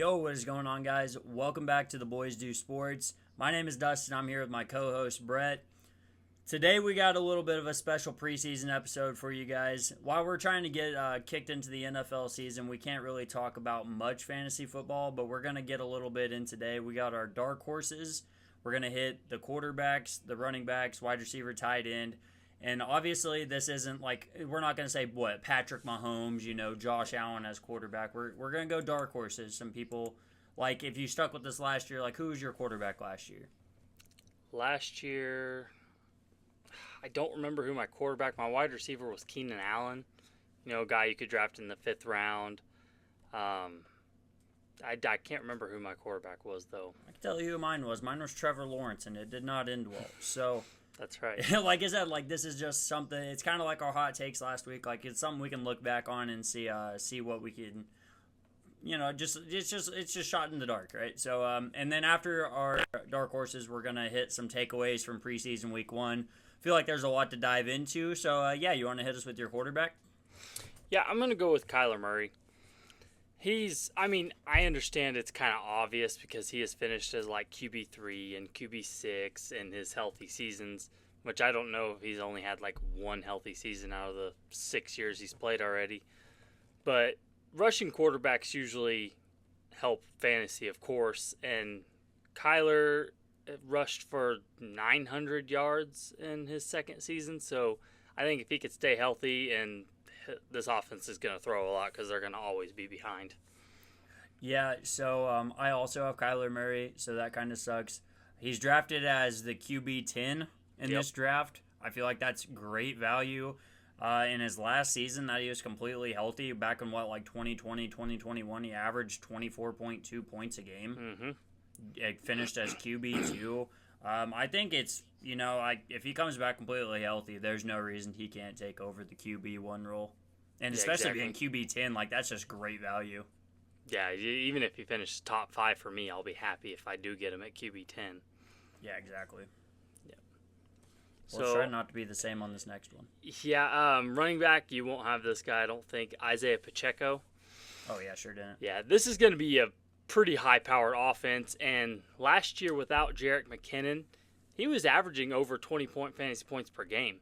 Yo, what is going on, guys? Welcome back to the Boys Do Sports. My name is Dustin. I'm here with my co-host Brett. Today we got a little bit of a special preseason episode for you guys. While we're trying to get kicked into the NFL season, we can't really talk about much fantasy football, but we're going to get a little bit in today. We got our dark horses. We're going to hit the quarterbacks, the running backs, wide receiver, tight end. And obviously, this isn't like, we're not going to say, Patrick Mahomes, Josh Allen as quarterback. We're going to go dark horses. Some people, like, if you stuck with this last year, like, who was your quarterback last year? Last year, I don't remember who my wide receiver was. Keenan Allen, a guy you could draft in the 5th round. I can't remember who my quarterback was, though. I can tell you who mine was. Mine was Trevor Lawrence, and it did not end well. So... That's right. Like I said, like this is just something. It's kind of like our hot takes last week. Like it's something we can look back on and see what we can, it's just shot in the dark, right? So and then after our dark horses, we're gonna hit some takeaways from preseason week 1. Feel like there's a lot to dive into. So you want to hit us with your quarterback? Yeah, I'm gonna go with Kyler Murray. I understand it's kind of obvious because he has finished as like QB3 and QB6 in his healthy seasons, which I don't know if he's only had like one healthy season out of the 6 years he's played already. But rushing quarterbacks usually help fantasy, of course, and Kyler rushed for 900 yards in his second season, so I think if he could stay healthy, and this offense is going to throw a lot because they're going to always be behind. Yeah, so I also have Kyler Murray, so that kind of sucks. He's drafted as the QB10 in this draft. I feel like that's great value. In his last season that he was completely healthy, back in 2020, 2021, he averaged 24.2 points a game. Mm-hmm. It finished as QB2. I think it's, if he comes back completely healthy, there's no reason he can't take over the QB1 role. And especially being QB10, like, that's just great value. Yeah, even if he finishes top 5 for me, I'll be happy if I do get him at QB10. Yeah, exactly. Yeah. We'll try not to be the same on this next one. Yeah, running back, you won't have this guy, I don't think. Isaiah Pacheco. Oh, yeah, sure didn't. Yeah, this is going to be a pretty high-powered offense, and last year without Jerick McKinnon, he was averaging over 20 fantasy points per game.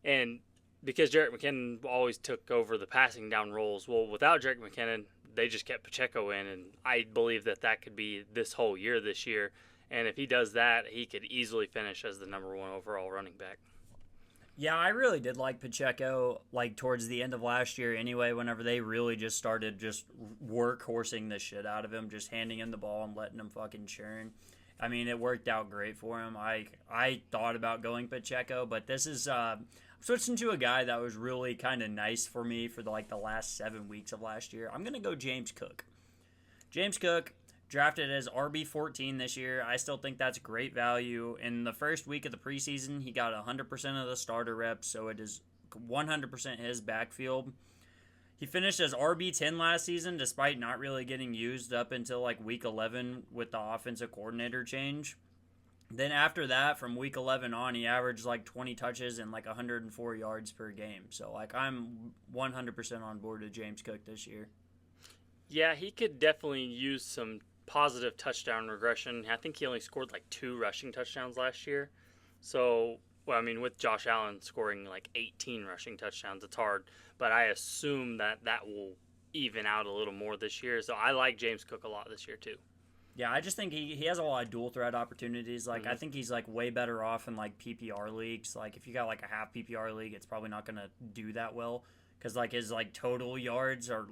And because Jerick McKinnon always took over the passing down roles, well, without Jerick McKinnon, they just kept Pacheco in, and I believe that could be this whole year this year. And if he does that, he could easily finish as the number 1 overall running back. Yeah, I really did like Pacheco, like, towards the end of last year anyway, whenever they really just started just workhorsing the shit out of him, just handing him the ball and letting him fucking churn. I mean, it worked out great for him. I thought about going Pacheco, but this is switching to a guy that was really kind of nice for me for the last 7 weeks of last year. I'm going to go James Cook. James Cook, drafted as RB14 this year. I still think that's great value. In the first week of the preseason, he got 100% of the starter reps, so it is 100% his backfield. He finished as RB10 last season, despite not really getting used up until week 11 with the offensive coordinator change. Then after that, from week 11 on, he averaged 20 touches and 104 yards per game. So I'm 100% on board with James Cook this year. Yeah, he could definitely use some positive touchdown regression. I think he only scored 2 rushing touchdowns last year. So, with Josh Allen scoring 18 rushing touchdowns, it's hard. But I assume that will even out a little more this year. So I like James Cook a lot this year too. Yeah, I just think he has a lot of dual threat opportunities. I think he's way better off in PPR leagues. If you got a half PPR league, it's probably not gonna do that well because his total yards are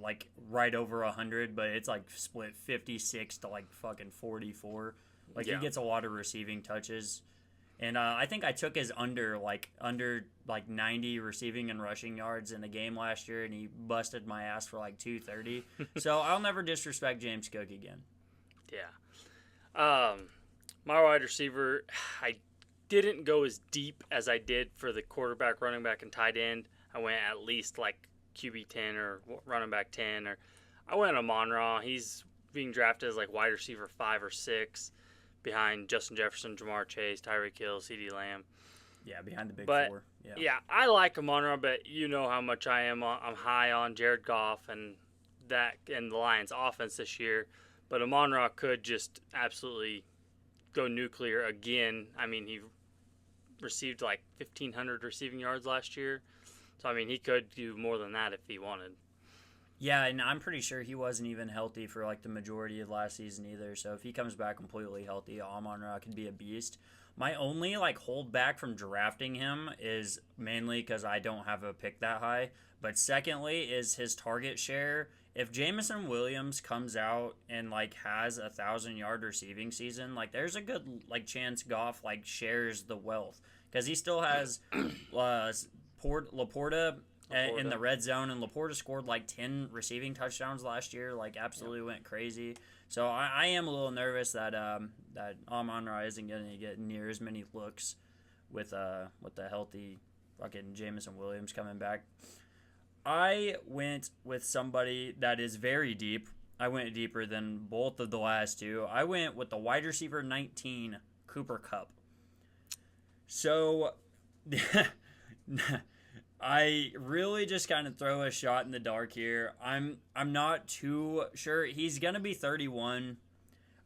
right over 100, but it's split 56 to fucking 44. He gets a lot of receiving touches. And I think I took his under 90 receiving and rushing yards in a game last year, and he busted my ass for 230. So I'll never disrespect James Cook again. Yeah. My wide receiver, I didn't go as deep as I did for the quarterback, running back, and tight end. I went at least QB10 or running back 10. Or I went Amon-Ra. He's being drafted as wide receiver 5 or 6. Behind Justin Jefferson, Jamar Chase, Tyreek Hill, CeeDee Lamb. Yeah, behind the big 4. Yeah, I like Amon-Ra, but you know how much I'm high on Jared Goff and the Lions' offense this year. But Amon-Ra could just absolutely go nuclear again. I mean, he received like 1,500 receiving yards last year. So, I mean, he could do more than that if he wanted. Yeah, and I'm pretty sure he wasn't even healthy for like the majority of last season either. So if he comes back completely healthy, Amon-Ra could be a beast. My only like hold back from drafting him is mainly because I don't have a pick that high. But secondly is his target share. If Jameson Williams comes out and like has 1,000-yard receiving season, like there's a good like chance Goff like shares the wealth because he still has Laporta in the red zone, and Laporta scored like 10 receiving touchdowns last year, like absolutely went crazy. So I am a little nervous that that Amon-Ra isn't going to get near as many looks with the healthy fucking Jameson Williams coming back. I went with somebody that is very deep. I went deeper than both of the last two. I went with the wide receiver 19, Cooper Kupp. So I really just kind of throw a shot in the dark here. I'm not too sure. He's going to be 31.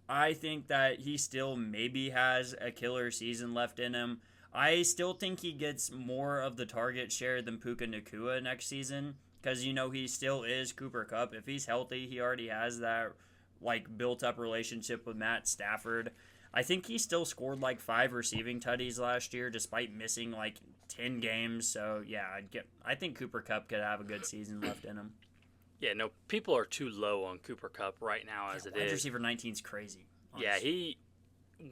I think that he still maybe has a killer season left in him. I still think he gets more of the target share than Puka Nacua next season because, you know, he still is Cooper Kupp. If he's healthy, he already has that, like, built-up relationship with Matt Stafford. I think he still scored, like, 5 receiving tutties last year despite missing, like, 10 games. So, yeah, I think Cooper Kupp could have a good season left in him. Yeah, no, people are too low on Cooper Kupp right now as it is. Wide receiver 19 is crazy. Yeah, Honestly.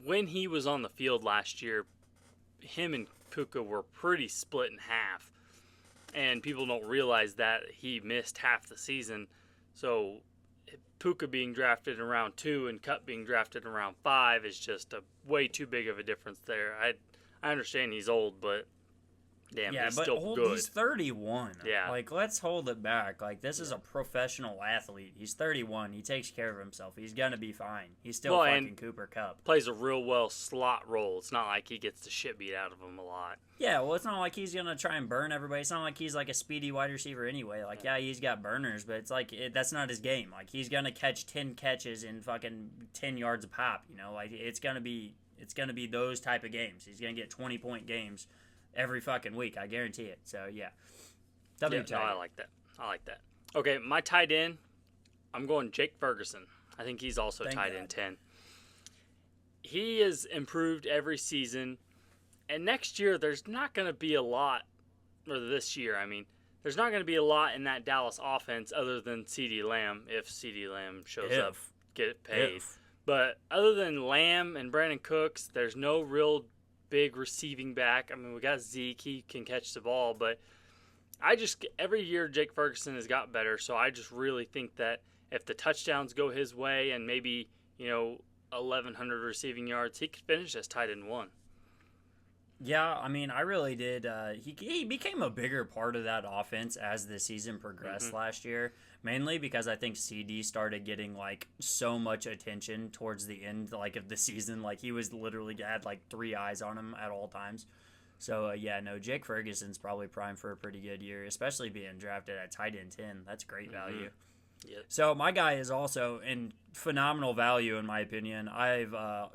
when he was on the field last year, him and Puka were pretty split in half. And people don't realize that he missed half the season. So Puka being drafted in round 2 and Kupp being drafted in round 5 is just a way too big of a difference there. I understand he's old, but damn, he's still good. He's 31. Yeah. Like, let's hold it back. Like, this is a professional athlete. He's 31. He takes care of himself. He's going to be fine. He's still fucking Cooper Kupp. Plays a real well slot role. It's not like he gets the shit beat out of him a lot. Yeah, well, it's not like he's going to try and burn everybody. It's not like he's like a speedy wide receiver anyway. Like, yeah, he's got burners, but it's like that's not his game. Like, he's going to catch 10 catches in fucking 10 yards a pop, you know? Like, it's going to be those type of games. He's going to get 20-point games every fucking week. I guarantee it. So, yeah. I like that. Okay, my tight end, I'm going Jake Ferguson. I think he's also tight end 10. He has improved every season. And next year, there's not going to be a lot, or this year, I mean, there's not going to be a lot in that Dallas offense other than CeeDee Lamb, if CeeDee Lamb shows up, get paid. But other than Lamb and Brandon Cooks, there's no real big receiving back. I mean, we got Zeke, he can catch the ball, but every year Jake Ferguson has got better, so I just really think that if the touchdowns go his way and maybe, 1,100 receiving yards, he could finish as tight end 1. Yeah, I mean, I really did. He became a bigger part of that offense as the season progressed last year, mainly because I think CD started getting like so much attention towards the end, like of the season. Like he was literally had like 3 eyes on him at all times. So Jake Ferguson's probably primed for a pretty good year, especially being drafted at tight end 10. That's great value. Yep. So my guy is also in phenomenal value in my opinion. I've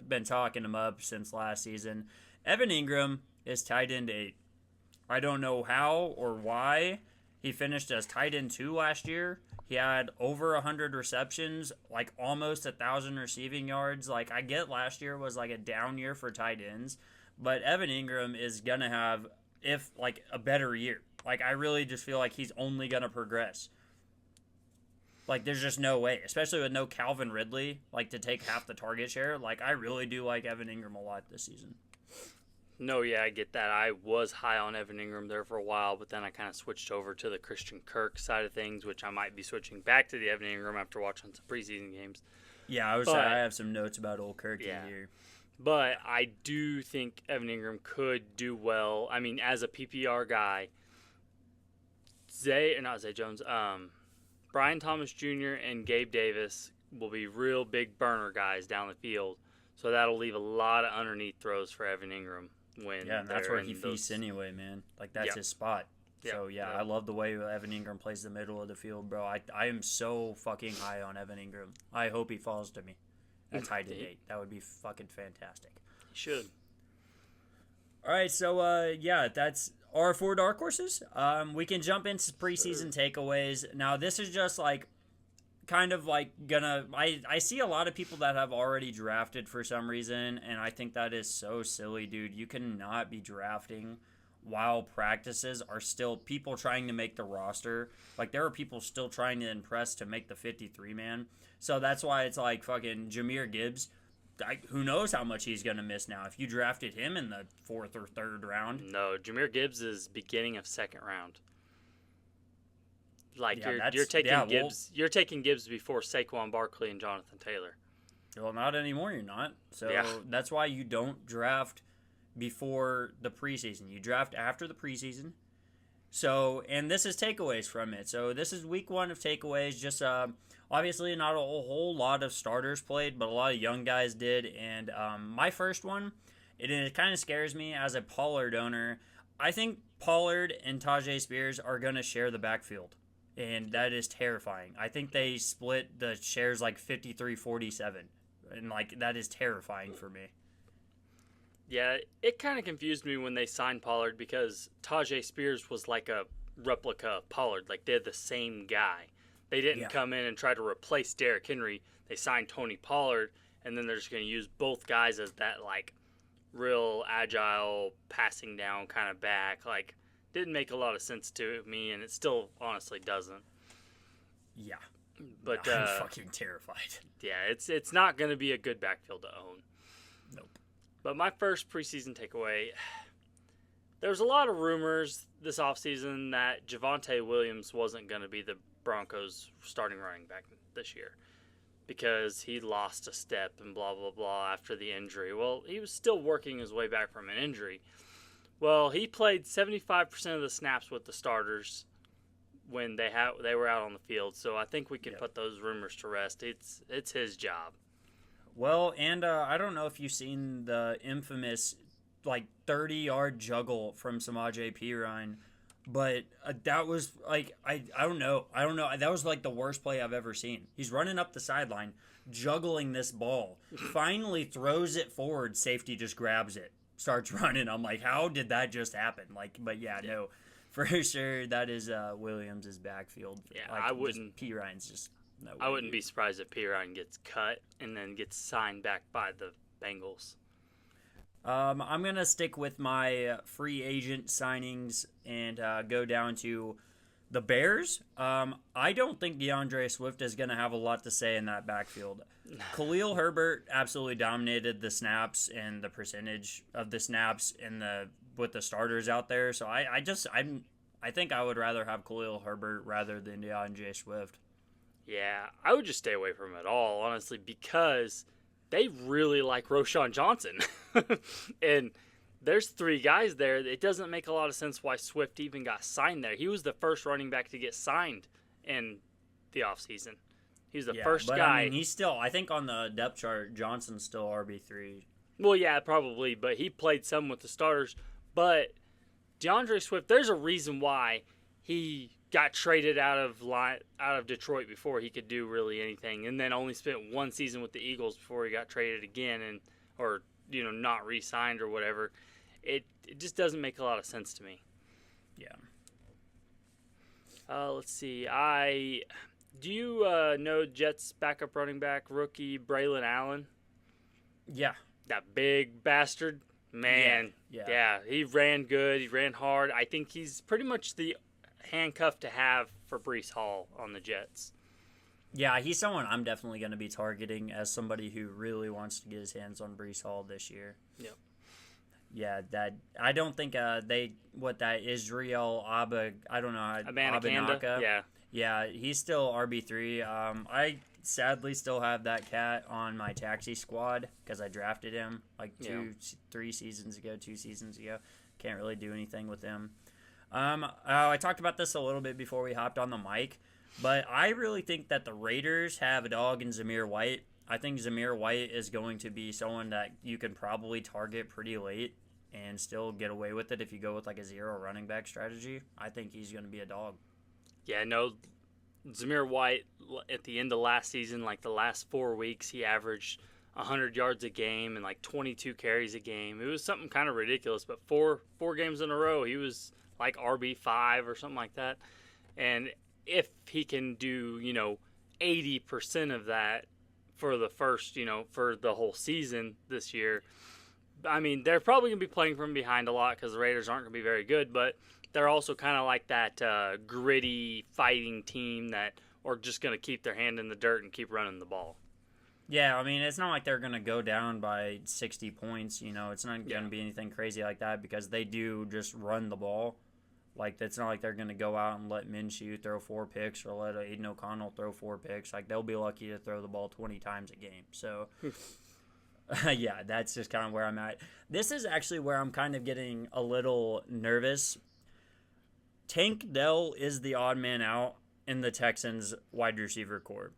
been talking him up since last season. Evan Ingram is tight end 8. I don't know how or why he finished as tight end 2 last year. He had over 100 receptions, like almost 1,000 receiving yards. Like I get last year was like a down year for tight ends, but Evan Ingram is going to have a better year. Like I really just feel like he's only going to progress. Like, there's just no way, especially with no Calvin Ridley, like, to take half the target share. Like, I really do like Evan Ingram a lot this season. No, yeah, I get that. I was high on Evan Ingram there for a while, but then I kind of switched over to the Christian Kirk side of things, which I might be switching back to the Evan Ingram after watching some preseason games. Yeah, I have some notes about old Kirk here. But I do think Evan Ingram could do well. I mean, as a PPR guy, Brian Thomas Jr. and Gabe Davis will be real big burner guys down the field. So that'll leave a lot of underneath throws for Evan Ingram. And that's where he feasts anyway, man. Like, that's his spot. So, yeah, I love the way Evan Ingram plays the middle of the field, bro. I am so fucking high on Evan Ingram. I hope he falls to me at tight end 8. That would be fucking fantastic. He should. All right, so, yeah, that's our 4 dark horses. We can jump into preseason takeaways. Now, this is just, like, kind of, like, I see a lot of people that have already drafted for some reason, and I think that is so silly, dude. You cannot be drafting while practices are still people trying to make the roster. Like, there are people still trying to impress to make the 53-man. So that's why it's like fucking Jahmyr Gibbs. Who knows how much he's going to miss now. If you drafted him in the 4th or 3rd round. No, Jahmyr Gibbs is beginning of 2nd round. Like, Yeah, you're taking Gibbs. You're taking Gibbs before Saquon Barkley and Jonathan Taylor. Well, not anymore, you're not. So Yeah. that's why you don't draft before the preseason. You draft after the preseason. So, and this is takeaways from it. So this is week 1 of takeaways. Just obviously not a whole lot of starters played, but a lot of young guys did. And my first one, it kind of scares me as a Pollard owner. I think Pollard and Tajay Spears are going to share the backfield. And that is terrifying. I think they split the shares like 53-47. And like that is terrifying for me. Yeah, it kind of confused me when they signed Pollard because Tajay Spears was like a replica of Pollard. Like, they're the same guy. They didn't come in and try to replace Derrick Henry. They signed Tony Pollard, and then they're just going to use both guys as that, like, real agile, passing down kind of back. Like, didn't make a lot of sense to me, and it still honestly doesn't. Yeah. But I'm fucking terrified. Yeah, it's not going to be a good backfield to own. Nope. But my first preseason takeaway, there was a lot of rumors this offseason that Javonte Williams wasn't going to be the Broncos starting running back this year because he lost a step and blah, blah, blah after the injury. Well, he was still working his way back from an injury. Well, he played 75% of the snaps with the starters when they were out on the field. So I think we can put those rumors to rest. It's his job. Well, and I don't know if you've seen the infamous, like, 30-yard juggle from Samaje Perine, but that was, like, I don't know. That was, like, the worst play I've ever seen. He's running up the sideline, juggling this ball, finally throws it forward, safety just grabs it, starts running. I'm like, how did that just happen? Like, but yeah, no, for sure that is Williams' backfield. Yeah, like, I wouldn't. Perine's just... No way, I wouldn't be surprised if Perine gets cut and then gets signed back by the Bengals. I'm going to stick with my free agent signings and go down to the Bears. I don't think DeAndre Swift is going to have a lot to say in that backfield. Khalil Herbert absolutely dominated the snaps and the percentage of the snaps with the starters out there. So I think I would rather have Khalil Herbert rather than DeAndre Swift. Yeah, I would just stay away from him at all, honestly, because they really like Roschon Johnson. And there's 3 guys there. It doesn't make a lot of sense why Swift even got signed there. He was the first running back to get signed in the offseason. He was the first guy. I mean, he's still, I think on the depth chart, Johnson's still RB3. Well, yeah, probably, but he played some with the starters. But DeAndre Swift, there's a reason why he got traded out of Detroit before he could do really anything, and then only spent 1 season with the Eagles before he got traded again or not re-signed or whatever. It just doesn't make a lot of sense to me. Yeah. Let's see. Do you know Jets backup running back rookie Braylon Allen? Yeah. That big bastard, man. Yeah. He ran good. He ran hard. I think he's pretty much the handcuff to have for Breece Hall on the Jets. Yeah, he's someone I'm definitely going to be targeting as somebody who really wants to get his hands on Breece Hall this year. Yep. Yeah, I don't think Israel Abanikanda. Yeah, he's still RB3. I sadly still have that cat on my taxi squad because I drafted him like 2 seasons ago. Can't really do anything with him. I talked about this a little bit before we hopped on the mic, but I really think that the Raiders have a dog in Zamir White. I think Zamir White is going to be someone that you can probably target pretty late and still get away with it if you go with like a zero running back strategy, I think he's going to be a dog. Yeah, no, Zamir White at the end of last season, like the last 4 weeks, he averaged 100 yards a game and like 22 carries a game. It was something kind of ridiculous, but four games in a row, he was like RB5 or something like that. And if he can do, 80% of that for the first, for the whole season this year, I mean, they're probably going to be playing from behind a lot because the Raiders aren't going to be very good, but they're also kind of like that gritty fighting team that are just going to keep their hand in the dirt and keep running the ball. Yeah, I mean, it's not like they're going to go down by 60 points. It's not going to be anything crazy like that because they do just run the ball. Like, it's not like they're going to go out and let Minshew throw 4 picks or let Aiden O'Connell throw 4 picks. Like, they'll be lucky to throw the ball 20 times a game. So, yeah, that's just kind of where I'm at. This is actually where I'm kind of getting a little nervous. Tank Dell is the odd man out in the Texans wide receiver corps.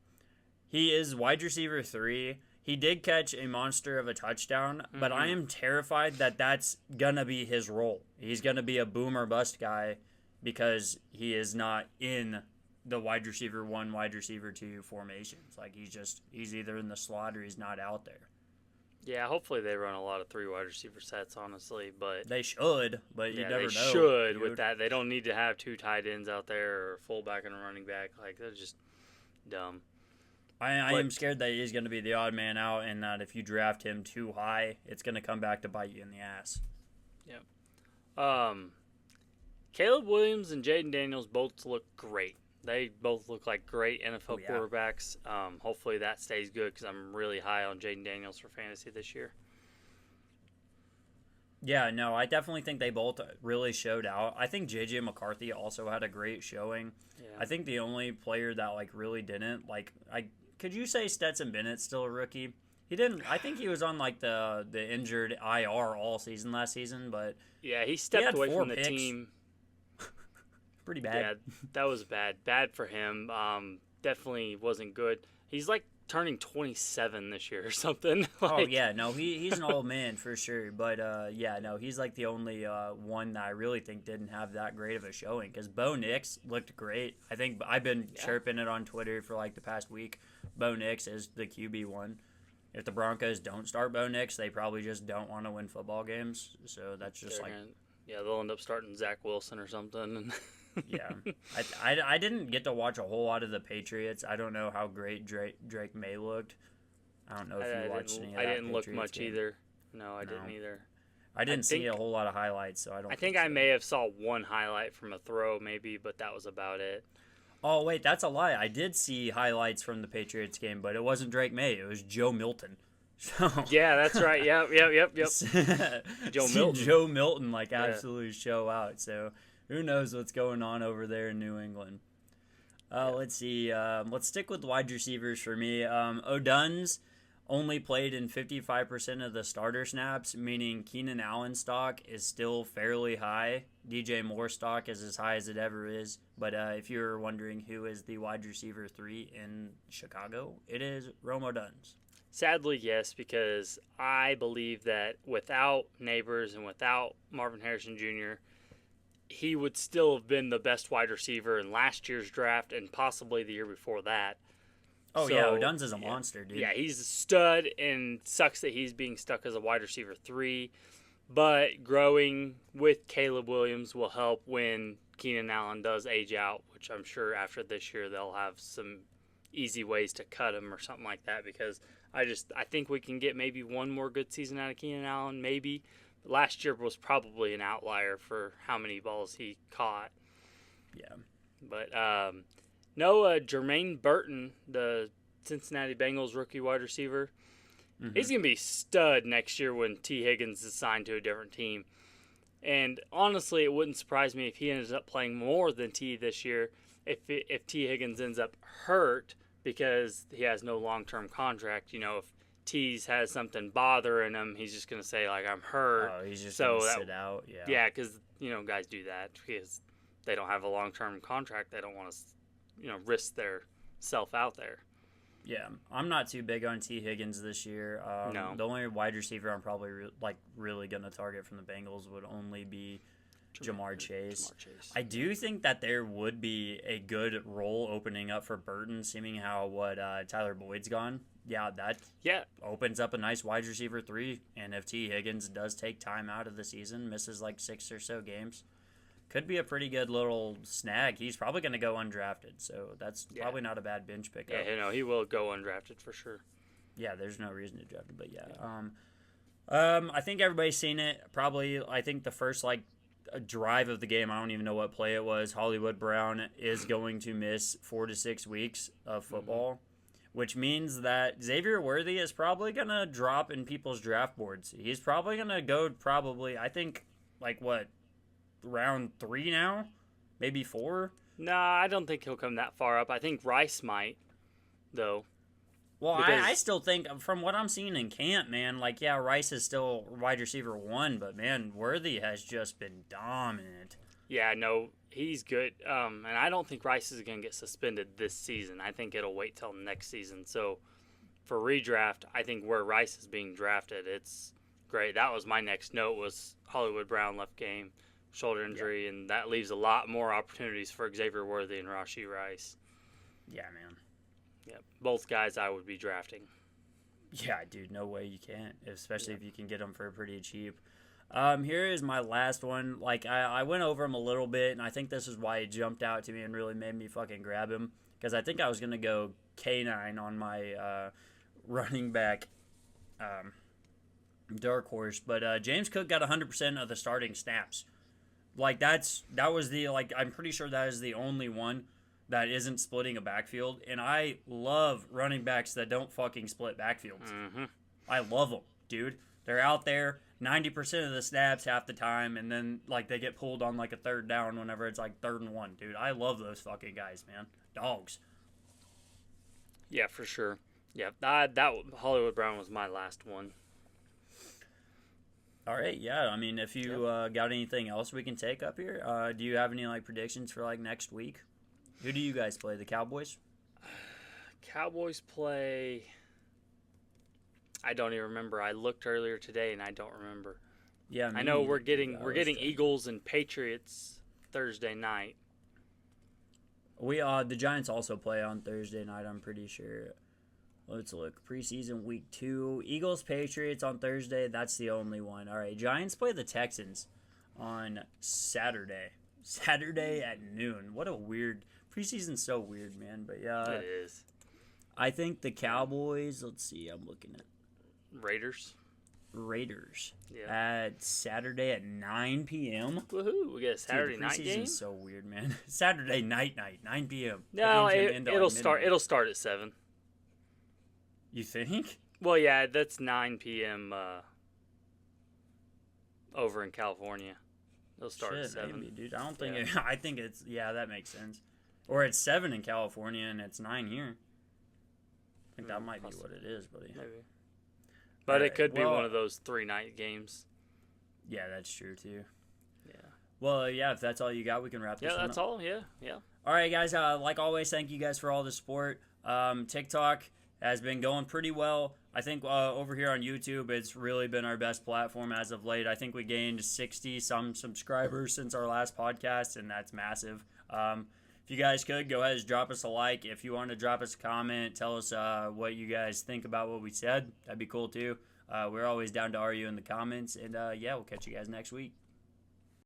He is wide receiver 3. He did catch a monster of a touchdown, but I am terrified that that's going to be his role. He's going to be a boom or bust guy because he is not in the wide receiver 1, wide receiver 2 formations. Like, he's either in the slot or he's not out there. Yeah, hopefully they run a lot of 3 wide receiver sets, honestly, but they should, but you never know. They should with that. They don't need to have 2 tight ends out there or a fullback and a running back. Like, they're just dumb. I am scared that he's going to be the odd man out and that if you draft him too high, it's going to come back to bite you in the ass. Yep. Caleb Williams and Jaden Daniels both look great. They both look like great NFL quarterbacks. Hopefully that stays good because I'm really high on Jaden Daniels for fantasy this year. Yeah, no, I definitely think they both really showed out. I think J.J. McCarthy also had a great showing. Yeah. I think the only player that really didn't could you say Stetson Bennett's still a rookie? He didn't. I think he was on the injured IR all season last season, but yeah, he stepped away from the team. Pretty bad. Yeah, that was bad. Bad for him. Definitely wasn't good. He's like turning 27 this year or something. Oh yeah, no, he's an old man for sure. But yeah, no, he's like the only one that I really think didn't have that great of a showing because Bo Nix looked great. I think I've been chirping it on Twitter for like the past week. Bo Nix is the QB1. If the Broncos don't start Bo Nix, they probably just don't want to win football games. So that's just they'll end up starting Zach Wilson or something. Yeah, I didn't get to watch a whole lot of the Patriots. I don't know how great Drake May looked. I don't know if you watched any of that. I didn't Patriots look much game. either. No, I didn't either. I didn't see a whole lot of highlights, so I don't. I think I may have saw one highlight from a throw, maybe, but that was about it. Oh wait, that's a lie. I did see highlights from the Patriots game, but it wasn't Drake May. It was Joe Milton. So, yeah, that's right. Yep. Joe Milton absolutely show out. So who knows what's going on over there in New England? Let's see. Let's stick with wide receivers for me. O'Dunn's only played in 55% of the starter snaps, meaning Keenan Allen's stock is still fairly high. DJ Moore's stock is as high as it ever is. But if you're wondering who is the wide receiver 3 in Chicago, it is Rome O'Dunn's. Sadly, yes, because I believe that without Neighbors and without Marvin Harrison Jr., he would still have been the best wide receiver in last year's draft and possibly the year before that. Oh, so, yeah, O'Dunn's is a monster, dude. Yeah, he's a stud, and sucks that he's being stuck as a wide receiver 3. But growing with Caleb Williams will help when Keenan Allen does age out, which I'm sure after this year they'll have some easy ways to cut him or something like that because I think we can get maybe one more good season out of Keenan Allen, maybe. But last year was probably an outlier for how many balls he caught. Yeah. But Jermaine Burton, the Cincinnati Bengals rookie wide receiver, he's going to be stud next year when T. Higgins is signed to a different team. And honestly, it wouldn't surprise me if he ends up playing more than T this year if T. Higgins ends up hurt because he has no long-term contract. If T's has something bothering him, he's just going to say, I'm hurt. Oh, he's just going to sit out. Yeah. Yeah, because, guys do that because they don't have a long-term contract. They don't want to, risk their self out there. Yeah, I'm not too big on T. Higgins this year. No. The only wide receiver I'm probably really going to target from the Bengals would only be Jamar Chase. I do think that there would be a good role opening up for Burton, seeming how Tyler Boyd's gone. Yeah, that opens up a nice wide receiver 3. And if T. Higgins does take time out of the season, misses like 6 or so games, could be a pretty good little snag. He's probably going to go undrafted, so that's probably not a bad bench pickup. Yeah, no, he will go undrafted for sure. Yeah, there's no reason to draft him, but I think everybody's seen it. Probably, I think the first a drive of the game, I don't even know what play it was. Hollywood Brown is going to miss 4 to 6 weeks of football, which means that Xavier Worthy is probably going to drop in people's draft boards. He's probably going to go I think, round 3 now? Maybe 4? Nah, I don't think he'll come that far up. I think Rice might, though. Well, I still think, from what I'm seeing in camp, man, Rice is still wide receiver 1, but, man, Worthy has just been dominant. Yeah, no, he's good. And I don't think Rice is going to get suspended this season. I think it'll wait till next season. So, for redraft, I think where Rice is being drafted, it's great. That was my next note was Hollywood Brown left game, shoulder injury, and that leaves a lot more opportunities for Xavier Worthy and Rashee Rice. Yeah, man. Yep, both guys I would be drafting. Yeah, dude, no way you can't, especially if you can get them for pretty cheap. Here is my last one. I went over him a little bit, and I think this is why he jumped out to me and really made me fucking grab him, because I think I was going to go K9 on my running back dark horse, but James Cook got 100% of the starting snaps. That was the, I'm pretty sure that is the only one that isn't splitting a backfield, and I love running backs that don't fucking split backfields. Mm-hmm. I love them, dude. They're out there 90% of the snaps half the time, and then, they get pulled on, a third down whenever it's, 3rd and 1. Dude, I love those fucking guys, man. Dogs. Yeah, for sure. Yeah, that Hollywood Brown was my last one. All right, yeah. I mean, if you got anything else we can take up here, do you have any predictions for next week? Who do you guys play? The Cowboys? Cowboys play. I don't even remember. I looked earlier today and I don't remember. Yeah, I know we're getting Eagles and Patriots Thursday night. The Giants also play on Thursday night. I'm pretty sure. Let's look. Preseason week 2. Eagles, Patriots on Thursday. That's the only one. All right. Giants play the Texans on Saturday. Saturday at noon. What a weird. Preseason's so weird, man. But yeah. It is. I think the Cowboys. Let's see. I'm looking at Raiders. Yeah. At Saturday at 9 p.m. Woohoo. We get a Saturday night game? Preseason's so weird, man. Saturday night, 9 p.m. No, it'll start at 7. You think? Well, yeah, that's 9 p.m. Over in California. They'll start at 7. Maybe, dude. I don't think I think it's that makes sense. Or it's 7 in California and it's 9 here. I think that might be what it is, buddy. Maybe. But it could be one of those 3-night games. Yeah, that's true too. Yeah. Well, yeah, if that's all you got, we can wrap this one up. Yeah, that's all. Yeah. All right, guys. Like always, thank you guys for all the support. TikTok has been going pretty well. I think over here on YouTube, it's really been our best platform as of late. I think we gained 60-some subscribers since our last podcast, and that's massive. If you guys could, go ahead and drop us a like. If you want to drop us a comment, tell us what you guys think about what we said. That'd be cool, too. We're always down to argue in the comments. And, we'll catch you guys next week.